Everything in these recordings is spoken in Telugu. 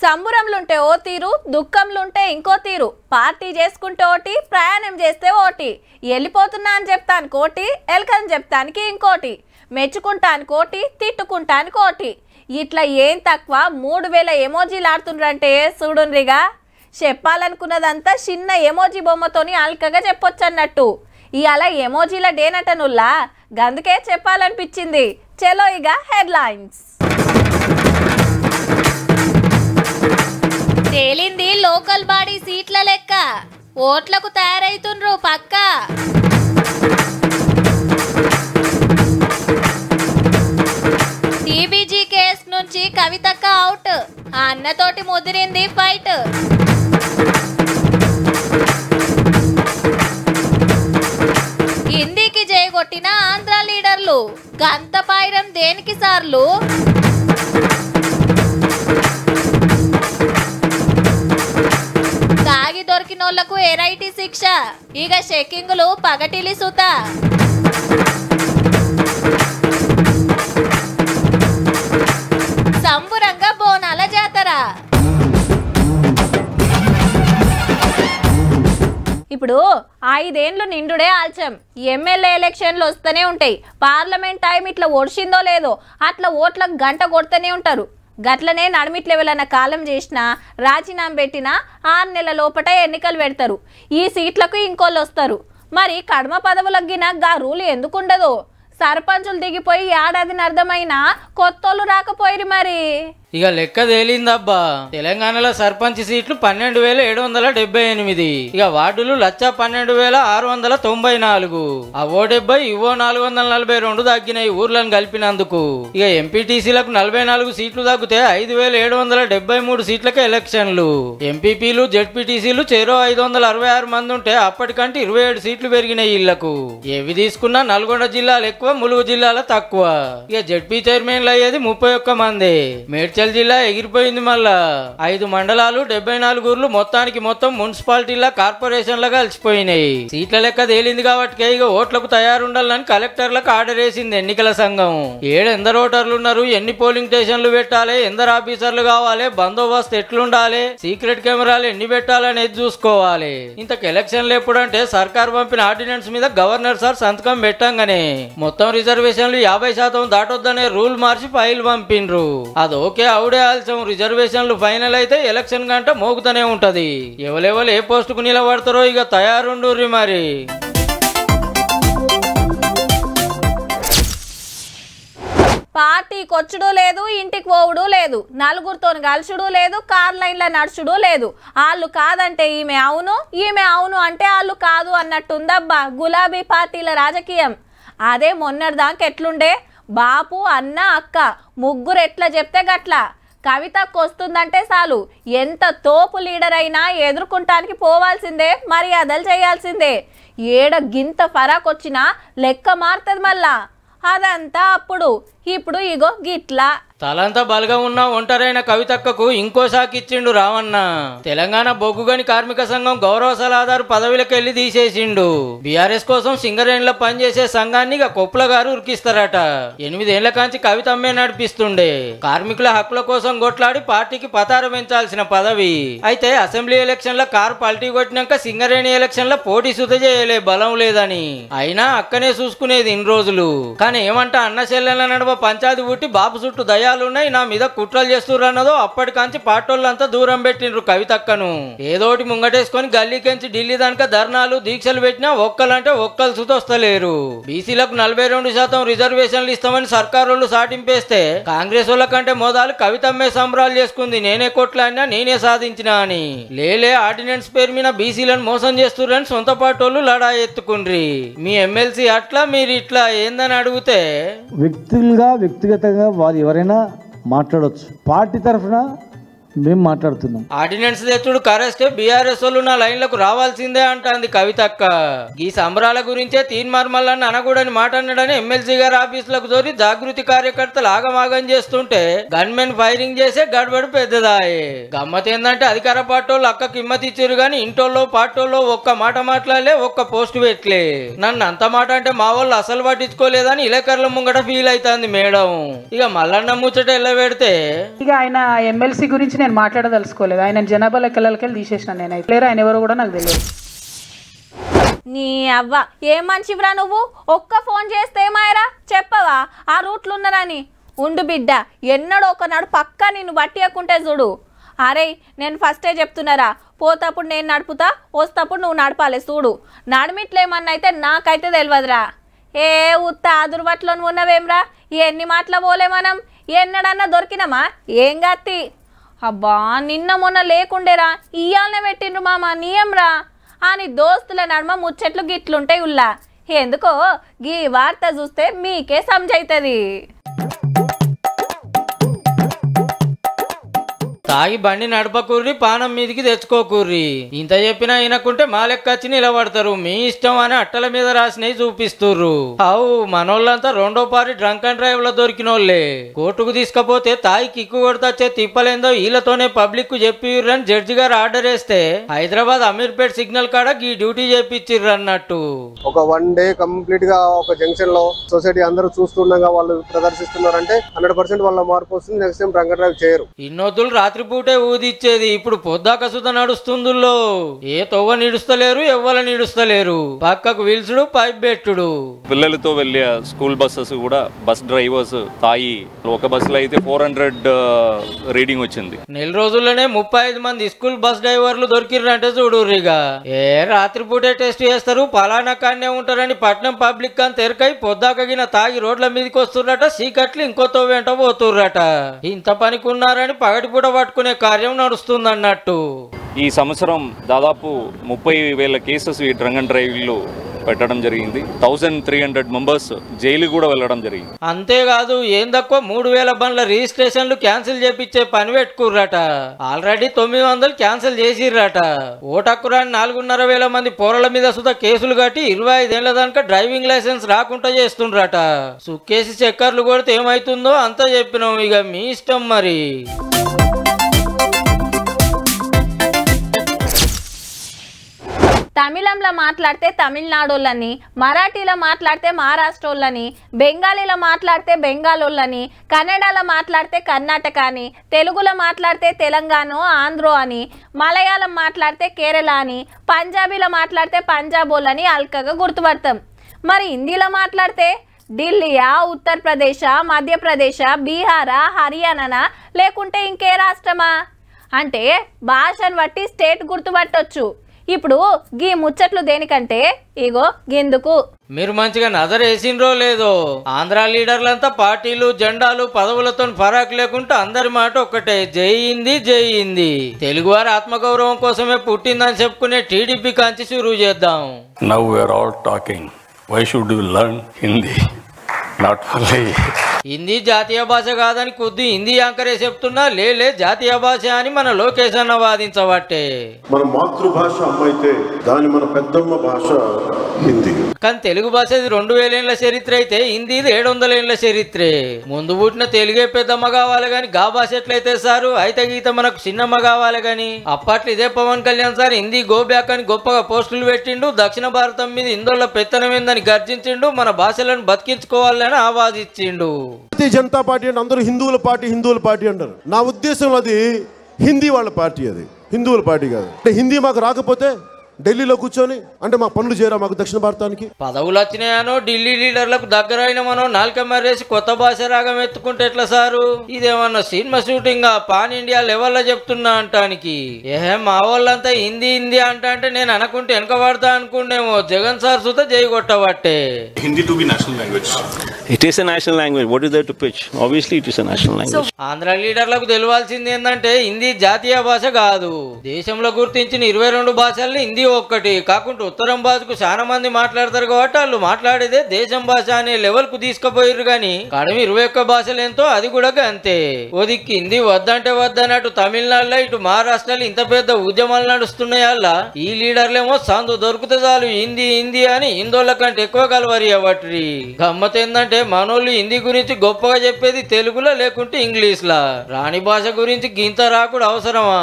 సంబురంలుంటే ఓ తీరు, దుఃఖంలుంటే ఇంకో తీరు. పార్టీ చేసుకుంటే ఓటి, ప్రయాణం చేస్తే ఓటి. వెళ్ళిపోతున్నా అని చెప్తాను కోటి, ఎల్కని చెప్తానికి ఇంకోటి. మెచ్చుకుంటాను కోటి, తిట్టుకుంటాను కోటి. ఇట్లా ఏం తక్కువ 3000 ఎమోజీలు ఆడుతుండ్రంటే చూడుండ్రిగా. చెప్పాలనుకున్నదంతా చిన్న ఎమోజీ బొమ్మతోని అల్కగా చెప్పొచ్చు అన్నట్టు. ఇవాళ ఎమోజీల డేనటనుల్లా, గందుకే చెప్పాలనిపించింది. చలో ఇక హెడ్లైన్స్. తేలింది లోకల్ బాడీ సీట్ల లెక్క, ఓట్లకు తయారైతుండ్రు పక్క. టీబీజీ కేసు నుంచి కవితక్క అవుట్, ఆ అన్నతోటి ముదిరింది ఫైట్. హిందీకి జయగొట్టిన ఆంధ్ర లీడర్లు, గంత పాయిరం దేనికి సార్లు. తాగి దొరికినోళ్లకు ఎరైటీ శిక్ష, ఇక చెక్కింగులు పగటిలి సుత. సంబురంగా బోనాల జాతర. ఇప్పుడు 5 ఏండ్లు నిండుడే ఆల్చం. ఎమ్మెల్యే ఎలక్షన్లు వస్తూనే ఉంటాయి. పార్లమెంట్ టైం ఇట్లా ఒడిచిందో లేదో అట్లా ఓట్లకు గంట కొడుతూనే ఉంటారు. గట్లనే నడిమిట్ల ఎవరన్నా కాలం చేసినా, రాజీనామా పెట్టినా 6 నెలల లోపట ఎన్నికలు పెడతారు. ఈ సీట్లకు ఇంకోళ్ళు వస్తారు. మరి కడమ పదవులగిన గా రూల్ ఎందుకు ఉండదు? సర్పంచులు దిగిపోయి ఏడాదిని అర్థమైనా కొత్తోళ్ళు రాకపోయిరు. మరి ఇక లెక్క తేలిందబ్బా. తెలంగాణలో సర్పంచ్ సీట్లు 12,778, ఇక వార్డులు 1,12,694. అవో 70 ఇవో 442 తగ్గినాయి ఊర్లను కలిపినందుకు. ఇక ఎంపీటీసీలకు 44 సీట్లు తగ్గితే 5,773 సీట్లకే ఎలక్షన్లు. ఎంపీపీలు జెడ్పీటీసీలు చెరో 566 మంది ఉంటే అప్పటికంటే 27 సీట్లు పెరిగినాయి ఇళ్లకు. ఏవి తీసుకున్నా నల్గొండ జిల్లాలు ఎక్కువ, ములుగు జిల్లాలో తక్కువ. ఇక జెడ్పీ చైర్మన్లు అయ్యేది 31 మంది. మేడ్చల్ జిల్లా ఎగిరిపోయింది. మళ్ళా 5 మండలాలు 74 ఊర్లు మొత్తానికి మొత్తం మున్సిపాలిటీల కార్పొరేషన్లుగా కలిసిపోయినాయి. సీట్ల లెక్క తేలింది కాబట్టి ఇక ఓట్లకు తయారుండాలని కలెక్టర్లకు ఆర్డర్ వేసింది ఎన్నికల సంఘం. ఎందరు ఓటర్లు ఉన్నారు, ఎన్ని పోలింగ్ స్టేషన్లు పెట్టాలి, ఎందరు ఆఫీసర్లు కావాలి, బందోబస్తు ఎట్లుండాలి, సీక్రెట్ కెమెరాలు ఎన్ని పెట్టాలనేది చూసుకోవాలి. ఇంతకు ఎలక్షన్లు ఎప్పుడంటే సర్కార్ పంపిన ఆర్డినెన్స్ మీద గవర్నర్ సార్ సంతకం పెట్టంగానే మొత్తం రిజర్వేషన్లు 50% దాటొద్దనే రూల్ మార్చి ఫైల్ పంపిండ్రు. అది ఓకే అవుడే ఆల్సం. రిజర్వేషన్లు ఫైనల్ అయితే ఎలక్షన్ గంట మోగుతూనే ఉంటది. ఎవరెవరు ఏ పోస్టుకు నిలబడతారో ఇక తయారుండ్రి. మరి పార్టీకి వచ్చుడు లేదు, ఇంటికి పోవుడు లేదు, నలుగురితో కలిసుడు లేదు, కార్ లైన్ల నడుచుడు లేదు. వాళ్ళు కాదంటే ఈమె అవును, ఈమె అవును అంటే వాళ్ళు కాదు అన్నట్టుందబ్బా గులాబీ పార్టీల రాజకీయం. అదే మొన్నటిదాకా ఎట్లుండే, బాపు అన్న అక్క ముగ్గురు ఎట్లా చెప్తే గట్ల. కవితకు వస్తుందంటే చాలు ఎంత తోపు లీడర్ అయినా ఎదుర్కొంటానికి పోవాల్సిందే, మర్యాదలు చేయాల్సిందే. ఏడ గింత ఫరాక్ వచ్చినా లెక్క మారుతుంది మళ్ళా. అదంతా అప్పుడు, ఇప్పుడు ఇగో గిట్లా. తలంతా బలగా ఉన్న ఒంటరైన కవితక్కకు ఇంకో షాక్ ఇచ్చిండు రావన్న. తెలంగాణ బొగ్గుగని కార్మిక సంఘం గౌరవ సలహాదారు పదవిలకు వెళ్లి తీసేసిండు. బీఆర్ఎస్ కోసం సింగరేణిలో పనిచేసే సంఘాన్ని ఇక కొప్పుల గారు ఉరికిస్తారట. 8 ఏళ్ల కాంచి కవితమ్మే నడిపిస్తుండే. కార్మికుల హక్కుల కోసం కొట్లాడి పార్టీకి పతారం పెంచాల్సిన పదవి. అయితే అసెంబ్లీ ఎలక్షన్ లో కారు పల్టీ కొట్టినాక సింగరేణి ఎలక్షన్ లో పోటీ సుత చేయలే, బలం లేదని. అయినా అక్కనే చూసుకునేది ఇన్ని రోజులు. కానీ ఏమంటా అన్న చెల్లెల నడుమ పంచాయతీ పుట్టి బాబు చుట్టూ దయాలున్నాయి, నా మీద కుట్రలు చేస్తుర్రు అన్నదో అప్పటికాంచి పార్టోళ్ళంతా దూరం పెట్టిండ్రు కవితక్కను. ఏదోటి ముంగటేసుకొని గల్లీకెంచి ఢిల్లీ దానిక ధర్నాలు దీక్షలు పెట్టినా ఒక్కలంటే ఒక్కలు సుతొస్తలేరు. బీసీలకు 42% రిజర్వేషన్లు ఇస్తామని సర్కారోళ్ళు సాటింపేస్తే కాంగ్రెస్ వాళ్ళ కంటే మోదాలు కవితమ్మే సంబరాలు చేసుకుంది. నేనే కొట్లాడినా, నేనే సాధించినా అని. లేలే ఆర్డినెన్స్ పేరు మీద బీసీలను మోసం చేస్తుర్రని సొంత పార్టోళ్ళు లడా ఎత్తుకుండ్రి. మీ ఎమ్మెల్సీ అట్లా, మీరు ఇట్లా ఏందని అడిగితే వ్యక్తిగతంగా వాళ్ళు ఎవరైనా మాట్లాడవచ్చు. పార్టీ తరఫున మేము మాట్లాడుతున్నాం. ఆర్డినెన్స్ తెచ్చుడు కరెస్టే, బీఆర్ఎస్ వాళ్ళు నా లైన్లకు రావాల్సిందే అంటాంది కవితక్క. ఈ సంబరాల గురించే తీన్మార్మల్లన్న అనకూడని మాట అన్నాడని ఎమ్మెల్సీ గారి ఆఫీసులకు దోరి జాగృతి కార్యకర్తలు ఆగమాగం చేస్తుంటే గన్మెన్ ఫైరింగ్ చేసే గడబడి పెద్దదాయే. గమ్మత్ ఏందంటే అధికార పార్టీలు అక్కకి హిమ్మతి ఇచ్చారు గాని ఇంటోళ్ళు పార్టీల్లో ఒక్క మాట మాట్లాడలే, ఒక్క పోస్ట్ పెట్టలే. నన్ను అంత మాట అంటే మా వాళ్ళు అసలు పట్టించుకోలేదని ఇలకర్ల ముంగట ఫీల్ అవుతుంది మేడం. ఇక మల్లన్న ముచ్చట ఎల్ల పెడితే ఇక ఆయన ఎమ్మెల్సీ గురించి నేను మాట్లాడదలుచుకోలేదు. ఆయన జనాభా లెక్కలకెళ్ళి తీసేసిన నేనైతే. లేరు ఆయన ఎవరో కూడా నాకు తెలియదు. నీ అవ్వ ఏం మనిషివిరా నువ్వు? ఒక్క ఫోన్ చేస్తే ఏమాయరా చెప్పవా ఆ రూట్లు ఉన్నారని? ఉండు బిడ్డ, ఎన్నడో ఒకనాడు పక్కా నిన్ను బట్టియకుంటే చూడు. అరే నేను ఫస్టే చెప్తున్నారా, పోతప్పుడు నేను నడుపుతా, వస్తప్పుడు నువ్వు నడపాలి చూడు. నడిమిట్లేమన్నా అయితే నాకైతే తెలియదురా. ఏ ఉత్త ఆదుర్వట్లో ఉన్నవేమ్రా? ఎన్ని మాటల పోలే మనం? ఎన్నడన్నా దొరికినామా? ఏం గత్తి? అబ్బా నిన్న మొన్న లేకుండేరా, ఇయ్యాలనే పెట్టిండ్రు మామ నీయంరా అని దోస్తుల నడుమ ముచ్చట్లు గిట్లుంటాయి ఉల్లా. ఎందుకో గీ వార్త చూస్తే మీకే సమజైతుంది. తాగి బండి నడపకూర్రి, పానం మీదికి తెచ్చుకోకూర్రి. ఇంత చెప్పినా వినకుంటే మా లెక్క వచ్చి నిలబడతారు. మీ ఇష్టం అని అట్టల మీద రాసినవి చూపిస్తుర్రు. అవు మనోళ్ళంతా రెండో పారి డ్రంక్ అండ్ డ్రైవ్ లో దొరికినోళ్లే. కోర్టుకు తీసుకపోతే తాయి కిక్కు కొడతచ్చే తిప్పలేందో వీళ్ళతోనే పబ్లిక్ కు చెప్పిర్రని జడ్జి గారు ఆర్డర్ వేస్తే హైదరాబాద్ అమీర్పేట్ సిగ్నల్ కాడ ఈ డ్యూటీ చేపిచ్చిర్రు అన్నట్టు. ఒక 1 డే కంప్లీట్ గా ఒక జంక్షన్ లో సొసైటీ అందరూ చూస్తుండగా వాళ్ళు ప్రదర్శిస్తున్నారంటే 100% వాళ్ళ మార్పు వస్తుంది. Next time drunk and drive చేయరు. ఇన్నొద్దులు రాత్రి పూటే ఊదిచ్చేది ఇప్పుడు పొద్దాక సుత నడుస్తుందుల్లో. ఏ తొవ్వ నిడుస్తలేరు, ఎవ్వల నిడుస్తలేరు. పక్కకు విల్సుడు, పైప్ పెట్టుడు. పిల్లలతో వెళ్ళే స్కూల్ బస్సెస్ కూడా బస్ డ్రైవర్స్ తాయి. ఒక బస్సులో అయితే 400 రీడింగ్ వచ్చింది. నెల రోజుల్లోనే 35 మంది స్కూల్ బస్ డ్రైవర్లు దొరికిర్రంటే చూడుర్రిగా. ఏ రాత్రి పూటే టెస్ట్ చేస్తారు, పలానా కాన్నే ఉంటారని పట్నం పబ్లిక్ అని తెరకై పొద్దాకగిన తాగి రోడ్ల మీదకి వస్తుర్రట. సీకట్లు ఇంకోతో వెంట పోతుర్రట. ఇంత పనికున్నారని పగటిపూట పట్టుకునే కార్యం నడుస్తుందన్నట్టు. ఈ సంవత్సరం దాదాపు 30,000 కేసెస్ ఈ డ్రంక్ అండ్ డ్రైవ్ లో పెట్టడం జరిగింది. 1300 మెంబర్స్ జైలు కూడా వెళ్ళడం జరిగింది. అంతేకాదు ఏం తక్కువ 3000 బండ్ల రిజిస్ట్రేషన్లు క్యాన్సిల్ చేపించే పని పెట్టుకుర్రట. Already 900 cancel చేసిర్రట. ఓటక్కురాని 4,500 మంది పోరల మీద సుధా కేసులు కట్టి 25 ఏళ్ల దాకా డ్రైవింగ్ లైసెన్స్ రాకుండా చేస్తుండ్రట. సుక్కేసి చక్కర్లు కొడితే ఏమైతుందో అంతా చెప్పినాం. ఇక మీ ఇష్టం మరి. తమిళంలో మాట్లాడితే తమిళనాడోళ్ళని, మరాఠీలో మాట్లాడితే మహారాష్ట్రోళ్ళని, బెంగాలీలో మాట్లాడితే బెంగాలోళ్ళని, కన్నడలో మాట్లాడితే కర్ణాటక అని, తెలుగులో మాట్లాడితే తెలంగాణ ఆంధ్రో అని, మలయాళం మాట్లాడితే కేరళ అని, పంజాబీలో మాట్లాడితే పంజాబోళ్ళని అల్కగా గుర్తుపడతాం. మరి హిందీలో మాట్లాడితే ఢిల్లీయా, ఉత్తరప్రదేశా, మధ్యప్రదేశా, బీహారా, హర్యానానా లేకుంటే ఇంకే రాష్ట్రమా అంటే భాషను బట్టి స్టేట్ గుర్తుపట్టొచ్చు. ఇప్పుడు గీ ముచ్చట్లు దేనికంటే ఇగో గిందుకు. మీరు మంచిగా నజర్ వేసిండ్రో లేదో, ఆంధ్ర లీడర్లంతా పార్టీలు, జెండాలు, పదవులతో ఫరాక్ లేకుండా అందరి మాట ఒక్కటే, జై హిందీ జై హిందీ. తెలుగువారి ఆత్మగౌరవం కోసమే పుట్టిందని చెప్పుకునే టీడీపీ కాంచి షురూ చేద్దాం. Now we are all talking. Why should you learn Hindi? Not only Hindi జాతీయ భాష కాదని కొద్ది హిందీ యాంకరే చెప్తున్నా లేలే జాతీయ భాష అని మన లోకేష్ అన్న వాదించబట్టే. మన మాతృభాష అమ్మైతే దాని మన పెద్దమ్మ భాష హిందీ. కానీ తెలుగు భాషది 2000 ఏళ్ల చరిత్ర అయితే హిందీది 700 ఏళ్ల చరిత్రే. ముందు పుట్టిన తెలుగే పెద్దమ్మ కావాలి గాని గా భాష ఎట్లయితే సారు అయితే గీత మనకు చిన్నమ్మ కావాలి గాని. అప్పట్లో ఇదే Pawan Kalyan sir Hindi go back అని గొప్పగా పోస్టులు పెట్టిండు. దక్షిణ భారతం మీద హిందువుల పెత్తనమేందని గర్జించిండు. మన భాషలను బతికించుకోవాలని ఆవాదించిండు. భారతీయ జనతా పార్టీ అంటే అందరూ హిందువుల పార్టీ అంటారు. నా ఉద్దేశం అది హిందీ వాళ్ళ పార్టీ, అది హిందువుల పార్టీ కాదు. అంటే హిందీ మాకు రాకపోతే ఢిల్లీలో కూర్చొని అంటే మా పనులు చేయరా మాకు దక్షిణ భారతానికి? పదవులు వచ్చినాయనో ఢిల్లీ లీడర్లకు దగ్గరైనమనో నాలుక మర్రేసి కొత్త భాష రాగం ఎత్తుకుంటే ఎట్లా సారు? ఇదేమన్నా సినిమా షూటింగ్ పాన్ ఇండియా లెవెల్లో చెప్తున్నా అంటానికి. మా వాళ్ళంతా హిందీ హిందీ అంటే నేను అనుకుంటే వెనక పడతా అనుకుంటేమో జగన్ సార్ సుత జై కొట్టబట్టే. Hindi to be national language. It is a national language. What is there to pitch? Obviously it is a national language. Andhra లీడర్లకు తెలియాల్సింది ఏంటంటే హిందీ జాతీయ భాష కాదు. దేశంలో గుర్తించిన 22 భాషల్లో హిందీ ఒక్కటి. కాకుండా ఉత్తరం భాషకు చాలా మంది మాట్లాడతారు కాబట్టి వాళ్ళు మాట్లాడేదే దేశం భాష అనే లెవెల్ కు తీసుకుపోయారు. గాని కడమి 21 భాషలు ఎంతో అది కూడా అంతే. ఓదిక్కి హిందీ వద్దంటే వద్దన్నట్టు తమిళనాడులో ఇటు మహారాష్ట్రలో ఇంత పెద్ద ఉద్యమాలు నడుస్తున్నాయి. అలా ఈ లీడర్లేమో సందు దొరికితే చాలు హిందీ హిందీ అని హిందువుల కంటే ఎక్కువ కలవరి అవ్వట్రి. గమ్మత్ ఏంటంటే మనోళ్ళు హిందీ గురించి గొప్పగా చెప్పేది తెలుగులో లేకుంటే ఇంగ్లీష్ లా. రాణి భాష గురించి గింత రాకుడు అవసరమా?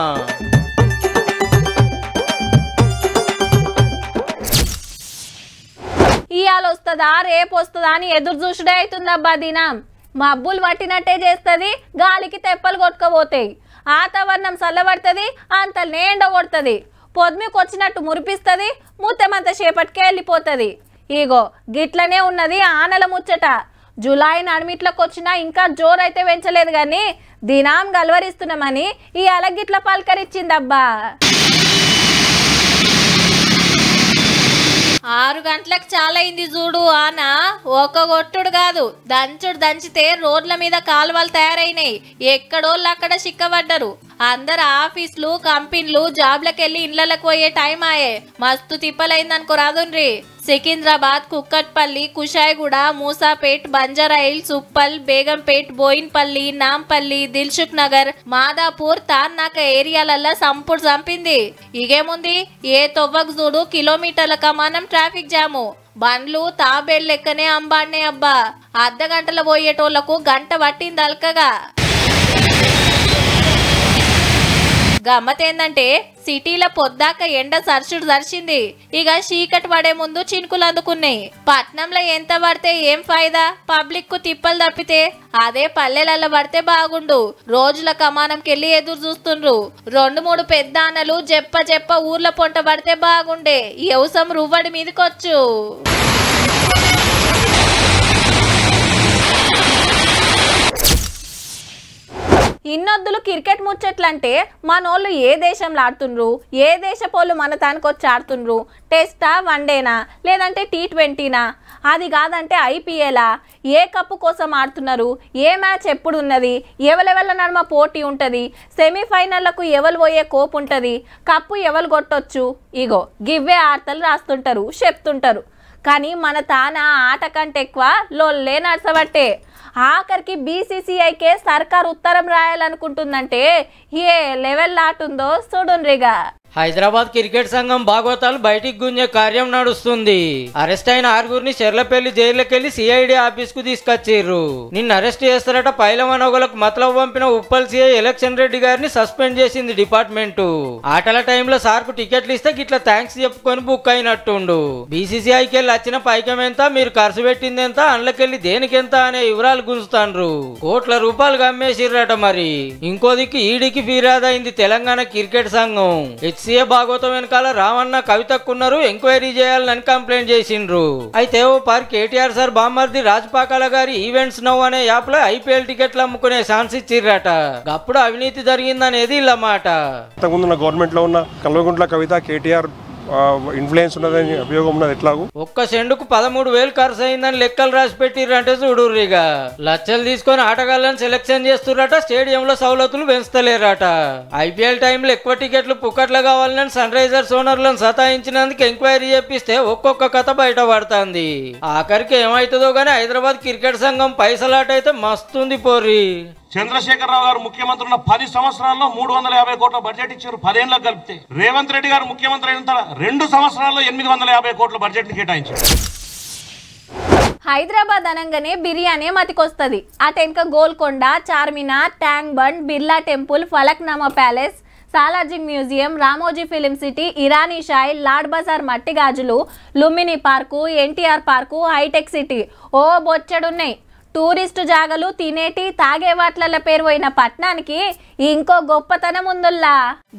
ఇవాళ వస్తుందా రేపు వస్తుందా అని ఎదురు చూసుడే అవుతుందబ్బా దినం. మబ్బులు పట్టినట్టే చేస్తుంది, గాలికి తెప్పలు కొట్టుకపోతాయి. వాతావరణం చల్లబడుతుంది, అంత నేండ కొడుతుంది, పొద్దుకు వచ్చినట్టు మురిపిస్తుంది, ముత్తమంత సేపటికే వెళ్ళిపోతుంది. ఇగో గిట్లనే ఉన్నది ఆనల ముచ్చట. జూలై నడిమిట్లకు వచ్చినా ఇంకా జోరైతే పెంచలేదు కానీ దినాం గలవరిస్తున్నామని ఈ అలగిట్ల పలకరించిందబ్బా. 6 గంటలకు చాలా అయింది చూడు ఆన. ఒక కొట్టుడు కాదు, దంచుడు దంచితే రోడ్ల మీద కాలువలు తయారైనాయి. ఎక్కడోళ్ళు అక్కడ చిక్కబడ్డరు. అందరు ఆఫీసులు కంపెనీలు జాబ్లకు వెళ్ళి ఇళ్లకు పోయే టైం ఆయే. మస్తు తిప్పలైందనుకో రాదుండ్రి. సికింద్రాబాద్, కుక్కట్పల్లి, కుషాయిగూడ, మూసాపేట్, బంజారాయిల్స్, ఉప్పల్, బేగంపేట్, బోయిన్పల్లి, నాంపల్లి, దిల్సుఖ్ నగర్, మాదాపూర్, తార్నాక ఏరియాలల్లా సంపుడు చంపింది. ఇగేముంది, ఏ తొవ్వకు చూడు కిలోమీటర్ల కమానం ట్రాఫిక్ జాము. బండ్లు తాబేళ్ళు లెక్కనే అంబాడినే అబ్బా. అర్ధగంటల పోయేటోళ్లకు గంట పట్టింది అల్కగా. గమ్మతేందంటే సిటీలో పొద్దాక ఎండ సర్చుడు సరిచింది. ఇక చీకటి పడే ముందు చినుకులు అందుకున్నాయి. పట్నంలో ఎంత పడితే ఏం ఫాయిదా, పబ్లిక్ కు తిప్పలు తప్పితే. అదే పల్లెలలో పడితే బాగుండు. రోజుల కమానంకెళ్ళి ఎదురు చూస్తుండ్రు. 2-3 పెద్ద ఆనలు జెప్ప ఊర్ల పొంట పడితే బాగుండే. వ్యవసాయం రువ్వడి మీదకొచ్చు. ఇన్నొద్దులు క్రికెట్ ముచ్చట్లంటే మనోళ్ళు ఏ దేశంలో ఆడుతుండ్రు, ఏ దేశపోళ్ళు మన తానికొచ్చి ఆడుతుండ్రు, టెస్టా, వన్డేనా, లేదంటే T20నా, అది కాదంటే IPLా, ఏ కప్పు కోసం ఆడుతున్నారు, ఏ మ్యాచ్ ఎప్పుడు ఉన్నది, ఎవరెవల నడుమ పోటీ ఉంటుంది, సెమీఫైనళ్లకు ఎవరు పోయే కోపు ఉంటుంది, కప్పు ఎవరు కొట్టొచ్చు, ఇగో గివ్వే ఆటలు రాస్తుంటారు, చెప్తుంటారు. కానీ మన తాన ఆట కంటే ఎక్కువ లొల్లే నడసబట్టే. ఆఖరికి BCCIకే సర్కార్ ఉత్తరం రాయాలనుకుంటుందంటే ఏ లెవెల్ ఆటుందో చూడుండ్రిగా. హైదరాబాద్ క్రికెట్ సంఘం భాగవతాలు బయటికి గుంజే కార్యం నడుస్తుంది. అరెస్ట్ అయిన 6గురిని చెర్లపల్లి జైలుకెళ్లి CID ఆఫీస్ కు తీసుకొచ్చిర్రు. నిన్న అరెస్ట్ చేస్తారట. పైలవనొగలకు మతలబు పంపిన ఉప్పల్ CI ఎలక్షన్ రెడ్డి గారిని సస్పెండ్ చేసింది డిపార్ట్మెంటు. ఆటల టైంలో సార్కు టికెట్లు ఇస్తే గిట్లా థ్యాంక్స్ చెప్పుకొని బుక్ అయినట్టుండు. BCCIకి వెళ్ళి వచ్చిన పైకం ఎంత, మీరు ఖర్చు పెట్టింది ఎంత, అండ్లకెళ్ళి దేనికెంత అనే వివరాలు గుంజుతాండ్రు. కోట్ల రూపాయలు గమ్మేసిర్రట. మరి ఇంకో దిక్కు ఈడీకి ఫిర్యాదు అయింది తెలంగాణ క్రికెట్ సంఘం. HCA భాగవతం వెనకాల రావన్న కవితకున్నారు, ఎంక్వైరీ చేయాలని కంప్లైంట్ చేసిండ్రు. అయితే ఓ పార్ KTR సార్ బామ్మర్ది రాజపాకాల గారి ఈవెంట్స్ నౌ అనే యాప్ లో IPL టికెట్లు అమ్ముకునే ఛాన్స్ ఇచ్చిర్రట. అప్పుడు అవినీతి జరిగిందనేది ఇలా మాట. గవర్నమెంట్ లో ఉన్న కల్వకుంట్ల కవిత KTR ఇన్ఫ్లుయెన్స్ ఉన్నదని అభియోగం ఉన్నది. ఎట్లాగూ ఒక్క సెండుకు 13,000 ఖర్చు అయిందని లెక్కలు రాసి పెట్టిర్రంటే చూడుర్రిగా. లక్షలు తీసుకొని ఆటగాళ్ళని సెలెక్షన్ చేస్తుర్రట. స్టేడియంలో సౌలతులు పెంచుతలేరట. IPL టైంలో ఎక్కువ టికెట్లు పుక్కట్లు కావాలని సన్ రైజర్స్ ఓనర్లను సతాయించినందుకు ఎంక్వైరీ చేపిస్తే ఒక్కొక్క కథ బయటపడుతుంది. ఆఖరికి ఏమైతుందో గానీ హైదరాబాద్ క్రికెట్ సంఘం పైసలాట అయితే మస్తుంది పోర్రి. చంద్రశేఖరరావు గారు ముఖ్యమంత్రి ఉన్న 10 సంవత్సరాల్లో 350 కోట్ల బడ్జెట్ ఇచ్చారు. 10 ఏళ్ళకి కలిపితే రేవంత్ రెడ్డి గారు ముఖ్యమంత్రి అయిన 2 సంవత్సరాల్లో 850 కోట్ల బడ్జెట్ ని కేటాయించారు. హైదరాబాద్ అనగానే బిర్యానీ మతికొస్తుంది. అటెంక Golconda, Charminar, Tank Bund, Birla temple, Falaknuma palace, Salarjung museum, Ramoji film city, Irani chai, Lad Bazaar మట్టి గాజులు, Lumbini park, NTR park, hitech city, ఓ బొచ్చడున్నాయి. టూరిస్టు జాగలు, తినేటి తాగే వాట్ల పేరు పోయిన పట్నానికి ఇంకో గొప్పతనం ఉందుల్లా.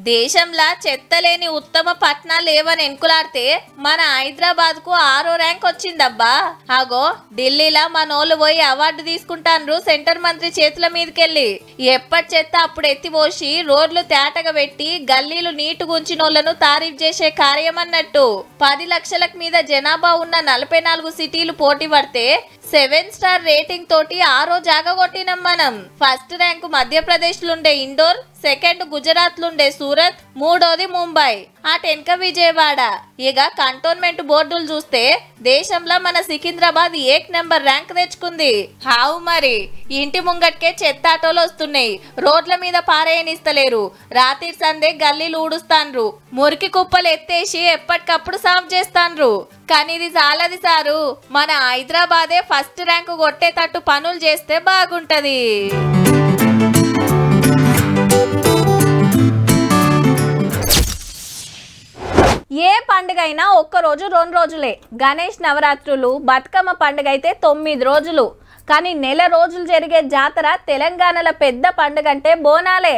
దేశంలా చెత్తలేని ఉత్తమ పట్నాలు ఏవని ఎన్కులాడితే మన హైదరాబాద్ కు 6వ ర్యాంక్ వచ్చిందబ్బా. అగో ఢిల్లీలా మనోళ్ళు పోయి అవార్డు తీసుకుంటాన్రు సెంటర్ మంత్రి చేతుల మీదకెళ్ళి. ఎప్పటి చెత్త అప్పుడు ఎత్తిపోసి రోడ్లు తేటగా పెట్టి గల్లీలు నీటు గుంచినోళ్లను తారీఫ్ చేసే కార్యం అన్నట్టు. 10 లక్షలకు మీద జనాభా ఉన్న 44 సిటీలు పోటీ పడితే 7 స్టార్ రేటింగ్ తోటి 6వ జాగా కొట్టినాం మనం. ఫస్ట్ ర్యాంకు మధ్యప్రదేశ్ లుండే ఇండోర్, సెకండ్ గుజరాత్ లుండే సూరత్, 3వది ముంబై, అటెనక విజయవాడ. ఇక కంటోన్మెంట్ బోర్డులు చూస్తే దేశంలో మన సికింద్రాబాద్ 1 నెంబర్ ర్యాంక్ తెచ్చుకుంది. హావు మరి ఇంటి ముంగట్కే చెత్త ఆటోలు వస్తున్నాయి. రోడ్ల మీద పారేయనిస్తలేరు. రాత్రి సందే గల్లీలు ఊడుస్తాన్రు. మురికి కుప్పలు ఎత్తేసి ఎప్పటికప్పుడు సాఫ్ చేస్తాన్రు. కానీ ఇది చాలది సారు. మన హైదరాబాదే ఫస్ట్ ర్యాంకు కొట్టేటట్టు పనులు చేస్తే బాగుంటది. ఏ పండుగ అయినా ఒక్కరోజు 2 రోజులే. గణేష్ నవరాత్రులు, బతుకమ్మ పండుగ అయితే 9 రోజులు. కానీ నెల రోజులు జరిగే జాతర తెలంగాణలో పెద్ద పండుగ అంటే బోనాలే.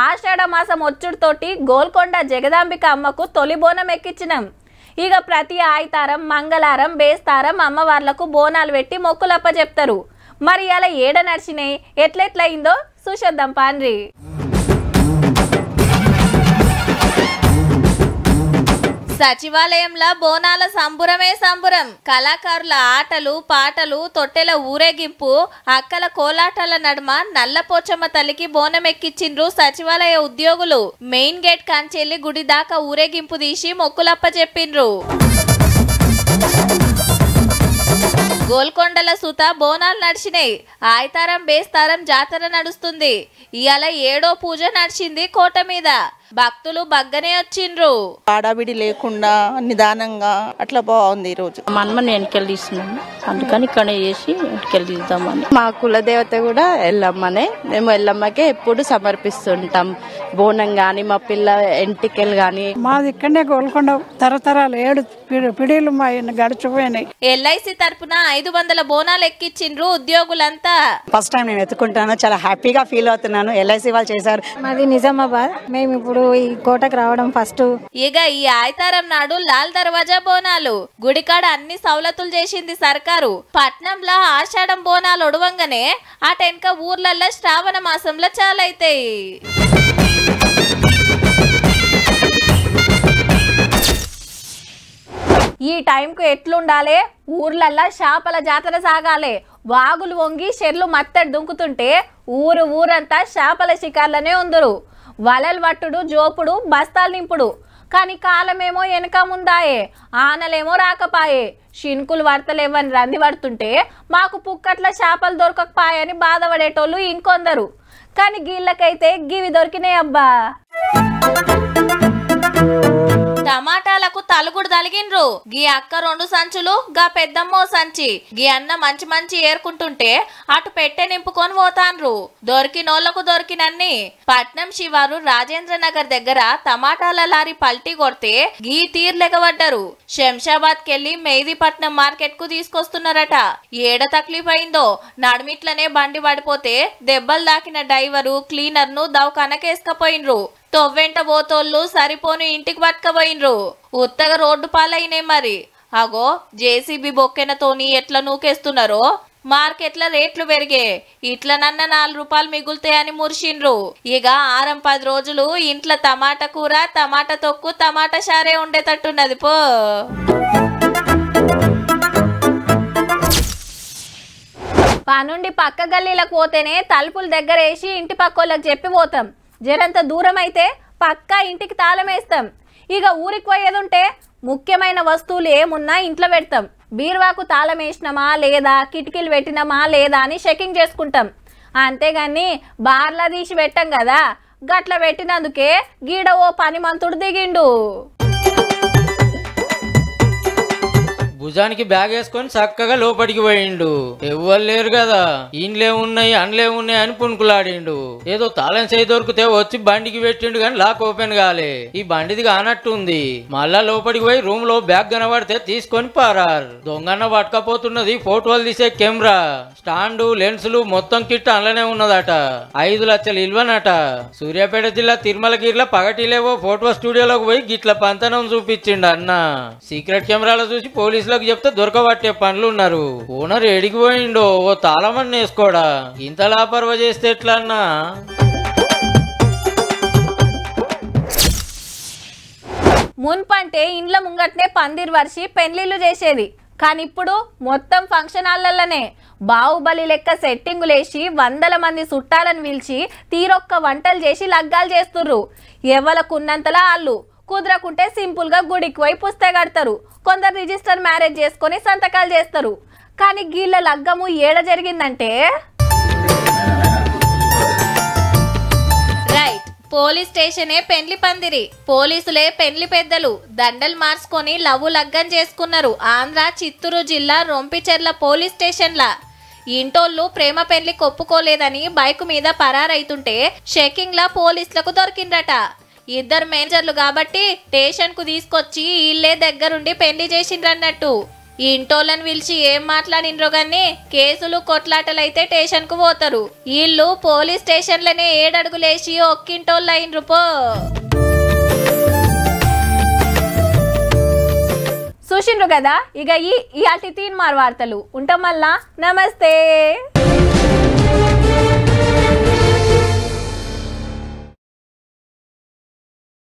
ఆషాఢ మాసం వచ్చుడుతోటి గోల్కొండ జగదాంబిక అమ్మకు తొలి బోనం ఎక్కించినాం. ఇక ప్రతి ఆయితారం, మంగళారం, బేస్తారం అమ్మవార్లకు బోనాలు పెట్టి మొక్కులప్ప చెప్తారు. మరి అలా ఏడ నడిచినాయి, ఎట్లెట్లయిందో చూసేద్దాం పాండ్రి. సచివాలయంలో బోనాల సంబురమే సంబురం. కళాకారుల ఆటలు, పాటలు, తొట్టెల ఊరేగింపు, అక్కల కోలాటాల నడుమ నల్లపోచమ్మ తల్లికి బోనం ఎక్కించిండ్రు సచివాలయ ఉద్యోగులు. మెయిన్ గేట్ కంచెల్లి గుడి దాకా ఊరేగింపు తీసి మొక్కులప్ప చెప్పిండ్రు. గోల్కొండల సుత బోనాలు నడిచినాయి. ఆయితారం, బేస్తారం జాతర నడుస్తుంది. ఇవాళ 7వ పూజ నడిచింది కోట మీద. భక్తులు బగ్గనే వచ్చిండ్రు. ఆడావిడి లేకుండా నిదానంగా అట్లా బాగుంది. ఈ రోజు మా అమ్మని వెనకెళ్ళి తీస్తున్నాము, అందుకని ఇక్కడ చేసి వెనకెళ్ళి తీద్దామని. మా కులదేవత కూడా ఎల్లమ్మనే. మేము ఎల్లమ్మకే ఎప్పుడు సమర్పిస్తుంటాం. బోనం గాని, మా పిల్ల ఎంటికలు గాని. మాది ఇక్కడనే గోల్కొండ తరతరాలు 7 పిడీలు మా గడిచిపోయినాయి. ఎల్ఐసి తరపున 500 బోనాలు ఎక్కించిండ్రు ఉద్యోగులంతా. ఫస్ట్ టైం నేను ఎత్తుకుంటాను, చాలా హ్యాపీగా ఫీల్ అవుతున్నాను. ఎల్ఐసి వాళ్ళు చేశారు. మాది నిజామాబాద్. మేము ఇప్పుడు ఈ కోటకు రావడం ఫస్ట్. ఇక ఈ ఆయితారం నాడు లాల్ దర్వాజా బోనాలు. గుడికాడ అన్ని సౌలతులు చేసింది సర్కారు. పట్నంలో ఆషాఢం బోనాలు ఒడవంగానే అటెనక ఊర్లల్లో శ్రావణ మాసంలో చాలైతాయి. ఈ టైంకు ఎట్లుండాలి? ఊర్లల్లా చేపల జాతర సాగాలి. వాగులు వంగి చెర్లు మత్తడి దుంకుతుంటే ఊరంతా చేపల శికార్లనే ఉందరు. వలలు పట్టుడు, జోపుడు, బస్తాలు నింపుడు. కానీ కాలమేమో వెనక ముందాయే, ఆనలేమో రాకపాయే. షిన్కులు వడతలేవని రంది పడుతుంటే మాకు పుక్కట్ల చేపలు దొరకకపాయని బాధపడేటోళ్ళు ఇంకొందరు. కానీ గీళ్ళకైతే గివి దొరికినాయి అబ్బా. టమాటాలకు తలుగుడు తలిగిండ్రు. గీ అక్క 2 సంచులు, గా పెద్దమ్మో సంచి. గీ అన్న మంచి ఏరుకుంటుంటే అటు పెట్టె నింపుకొని పోతాన్రు. దొరికినోళ్లకు దొరికినన్ని. పట్నం శివారు రాజేంద్ర నగర్ దగ్గర టమాటాల లారీ పల్టీ కొడితే గీ తీర్లెగబడ్డారు. శంషాబాద్ కెళ్లి మెహదీపట్నం మార్కెట్ కు తీసుకొస్తున్నారట. ఏడ తక్లీఫ్ అయిందో నడుమిట్లనే బండి పడిపోతే దెబ్బలు దాకిన డ్రైవరు, క్లీనర్ ను దవకనకేసుకపోయిన్రు. తొవ్వెంట పోతోళ్ళు సరిపోను ఇంటికి పట్టుకపోయిన్రు. ఉత్తగా రోడ్డు పాలైనాయి. మరి అగో జేసీబీ బొక్కెనతోని ఎట్లా నూకేస్తున్నారో. మార్కెట్ల రేట్లు పెరిగే, ఇట్లనన్న 4 రూపాయలు మిగులుతాయని మురిసిండ్రు. ఇక 6-10 రోజులు ఇంట్లో టమాటా కూర, టమాటా తొక్కు, టమాటా షారే ఉండేటట్టున్నది పో. పనుండి పక్క గల్లీలకు పోతేనే తలుపులు దగ్గర వేసి ఇంటి పక్కోళ్ళకి చెప్పి పోతాం. జరంత దూరం అయితే పక్కా ఇంటికి తాళం వేస్తాం. ఇక ఊరికి పోయేదుంటే ముఖ్యమైన వస్తువులు ఏమున్నా ఇంట్లో పెడతాం. బీరువాకు తాళం వేసినామా లేదా, కిటికీలు పెట్టినామా లేదా అని చెకింగ్ చేసుకుంటాం. అంతేగాని బార్లా తీసి పెట్టాం కదా. గట్ల పెట్టినందుకే గీడ ఓ పని మంతుడు దిగిండు. భుజానికి బ్యాగ్ వేసుకొని చక్కగా లోపలికి పోయిండు. ఎవ్వరు లేరు కదా, ఇండ్లే ఉన్నాయి అండ్లే ఉన్నాయి అని పుణుకులాడిండు. ఏదో తాళం చేయి దొరికితే వచ్చి బండికి పెట్టిండు కానీ లాక్ ఓపెన్ కాలే. ఈ బండిది కానట్టుంది. మళ్ళా లోపలికి పోయి రూమ్ లో బ్యాగ్ కనబడితే తీసుకొని పారారు. దొంగన్న పట్టుకపోతున్నది ఫోటోలు తీసే కెమెరా, స్టాండు, లెన్సులు మొత్తం కిట్ అందులోనే ఉన్నదట. 5 లక్షలు ఇల్వనట. సూర్యాపేట జిల్లా తిరుమలగిరిలో పగటిలేవో ఫోటో స్టూడియోలోకి పోయి గిట్ల పంతనం చూపించిండు అన్న. సీక్రెట్ కెమెరాలో చూసి పోలీసులకు చెప్తే దొరకబట్టే పనులు ఉన్నారు. ఓనర్ ఎడికి పోయిండో ఓ తాళమని వేసుకోడా. ఇంత లాపర్వ చేస్తే ఎట్లా అన్నా? మున్పంటే ఇండ్ల ముంగట్నే పందిర్ వర్షి పెళ్లిళ్ళు చేసేది. కానీ ఇప్పుడు మొత్తం ఫంక్షన్ హాల్లనే బాహుబలి లెక్క సెట్టింగులేసి 100 మంది చుట్టాలను పిలిచి తీరొక్క వంటలు చేసి లగ్గాలు చేస్తుర్రు. ఎవలకున్నంతలా వాళ్ళు, కుదరకుంటే సింపుల్ గా గుడికి పోయి పుస్తే కడతారు. కొందరు రిజిస్టర్ మ్యారేజ్ చేసుకొని సంతకాలు చేస్తారు. కానీ గీళ్ళ లగ్గము ఏడ జరిగిందంటే రైట్ పోలీస్ స్టేషనే పెండ్లి పందిరి. పోలీసులే పెండ్లి పెద్దలు. దండలు మార్చుకొని లవ్వు లగ్గం చేసుకున్నారు. ఆంధ్ర చిత్తూరు జిల్లా రొంపిచెర్ల పోలీస్ స్టేషన్ల ఇంటోళ్ళు ప్రేమ పెళ్లి కొప్పుకోలేదని బైక్ మీద పరారైతుంటే చెకింగ్ లా పోలీసులకు దొరికిందట. 2 మేనేజర్లు కాబట్టి స్టేషన్ కు తీసుకొచ్చి ఇల్లే దగ్గరుండి పెళ్లి చేసిండ్రన్నట్టు. ఈ ఇంటోళ్ళని పిలిచి ఏం మాట్లాడినరో గానీ కేసులు కొట్లాటలైతే స్టేషన్ కు పోతారు. వీళ్ళు పోలీస్ స్టేషన్లనే 7 అడుగులేసి ఒక్కింటోళ్ళు అయినరు పో. చూసిండ్రు కదా, ఇక ఈ తీన్మార్ వార్తలు ఉంటాం మళ్ళా. నమస్తే.